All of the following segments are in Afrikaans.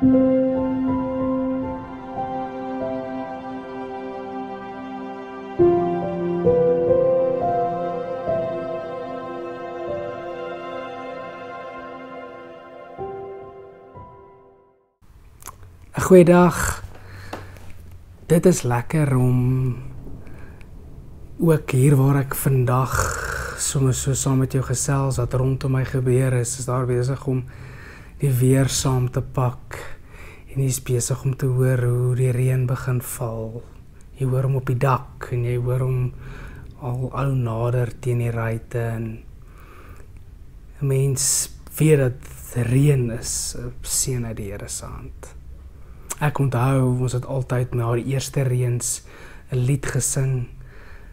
Goeiedag. Dit is lekker om ook hier waar ek vandag soms so saam met jou gesels wat rondom my gebeur is daar besig om die weer saam te pak en jy is besig om te hoor hoe die reën begin val. Jy hoor hom op die dak en jy hoor hom al nader teen die ruitte en 'n mens weet dat reën is 'n seën uit die Here se hand. Ek onthou, ons het altyd na die eerste reëns 'n lied gesing,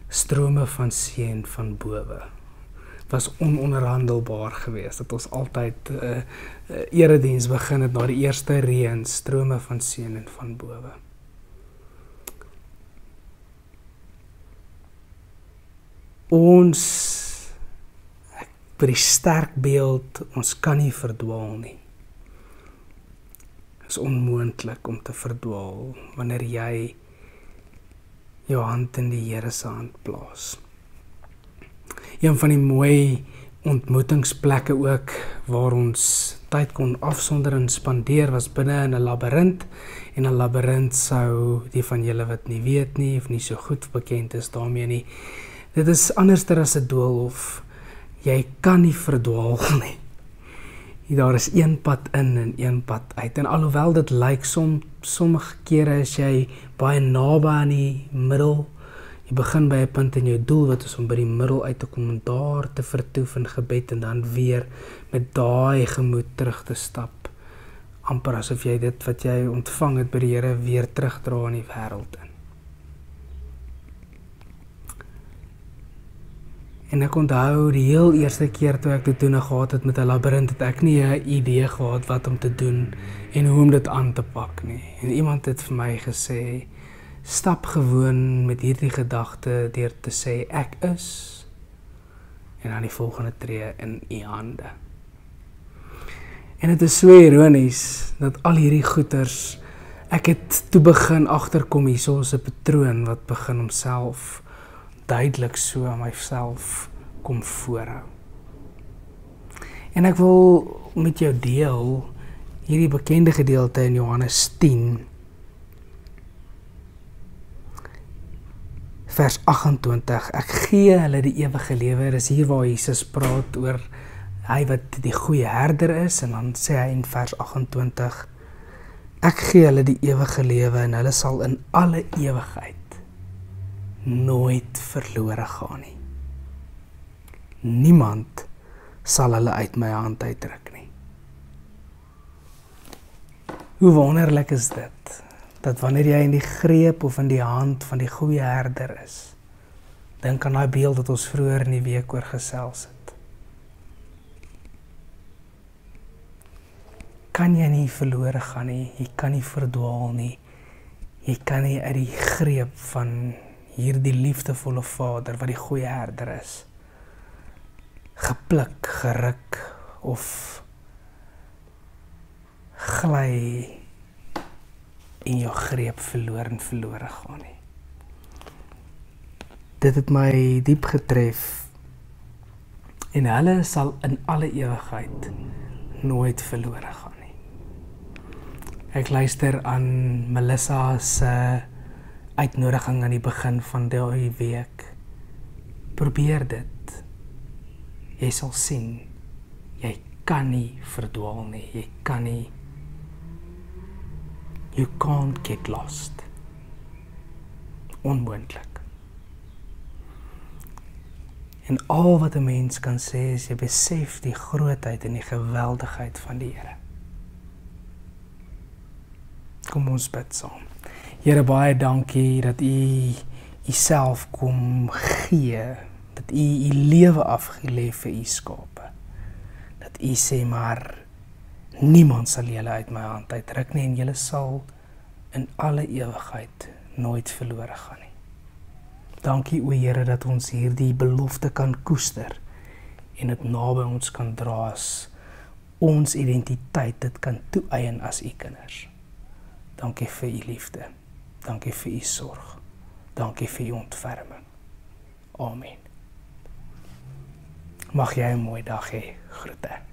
strome van seën van bowe. Het was ononderhandelbaar geweest, dat ons altyd erediens begin het na die eerste reëns, strome van seën en van bowe. Ons, by die sterk beeld, ons kan nie verdwaal nie. Is onmoontlik om te verdwaal wanneer jy jou hand in die Here se hand plaas. Een van die mooi ontmoetingsplekke ook waar ons tyd kon afsonder en spandeer was binne in 'n labirint en 'n labirint sou die van julle wat nie weet nie of nie so goed bekend is daarmee nie. Dit is anderster as 'n doolhof. Jy kan nie verdwaal nie. Daar is een pad in en een pad uit. En alhoewel dit lyk sommige kere as jy baie naby aan die middel, jy begin by 'n punt en jou doel wat is om by die middel uit te kom en daar te vertoef in gebed en dan weer met daai gemoed terug te stap. Amper asof jy dit wat jy ontvang het by die Here weer terugdra in die wêreld in. En ek onthou die heel eerste keer toe ek dit doen gehad het met 'n labirint, het ek nie 'n idee gehad wat om te doen en hoe om dit aan te pak nie. En iemand het vir my gesê, stap gewoon met hierdie gedagte deur te sê ek is en dan die volgende tree in u hande. En dit is so ironies dat al hierdie goeters, ek het toe begin agterkom hierso is 'n patroon wat begin homself duidelik so aan myself kom voorhou. En ek wil met jou deel hierdie bekende gedeelte in Johannes 10 vers 28. Ek gee hulle die ewige lewe. Dis hier waar Jesus praat oor hy wat die goeie herder is en dan sê hy in vers 28 ek gee hulle die ewige lewe en hulle sal in alle ewigheid nooit verlore gaan nie. Niemand sal hulle uit my hand uitruk nie. Hoe wonderlik is dit, dat wanneer jy in die greep of in die hand van die goeie herder is, dink aan daai beeld wat ons vroeër in die week oor gesels het. Kan jy nie verlore gaan nie, jy kan nie verdwaal nie, jy kan nie uit die greep van hierdie liefdevolle Vader wat die goeie herder is, gepluk, geruk of gly in jou greep verlore gaan nie. Dit het my diep getref en hulle sal in alle ewigheid nooit verlore gaan nie. Ek luister aan Melissa se uitnodiging aan die begin van die week. Probeer dit. Jy sal sien, jy kan nie verdwaal nie, jy kan nie, you can't get lost. Onmoontlik. En al wat 'n mens kan sê is jy besef die grootheid en die geweldigheid van die Here. Kom ons bid saam. Here, baie dankie dat u self kom gee, dat u lewe afgelê vir u skape. Dat u sê maar, niemand sal julle uit my hand uitruk nie en julle sal in alle ewigheid nooit verlore gaan nie. Dankie o Here dat ons hierdie belofte kan koester en dit naby ons kan dra as ons identiteit dit kan toeëien as u kinders. Dankie vir u liefde. Dankie vir u sorg. Dankie vir u ontferming. Amen. Mag jy 'n mooi dag hê. Groete.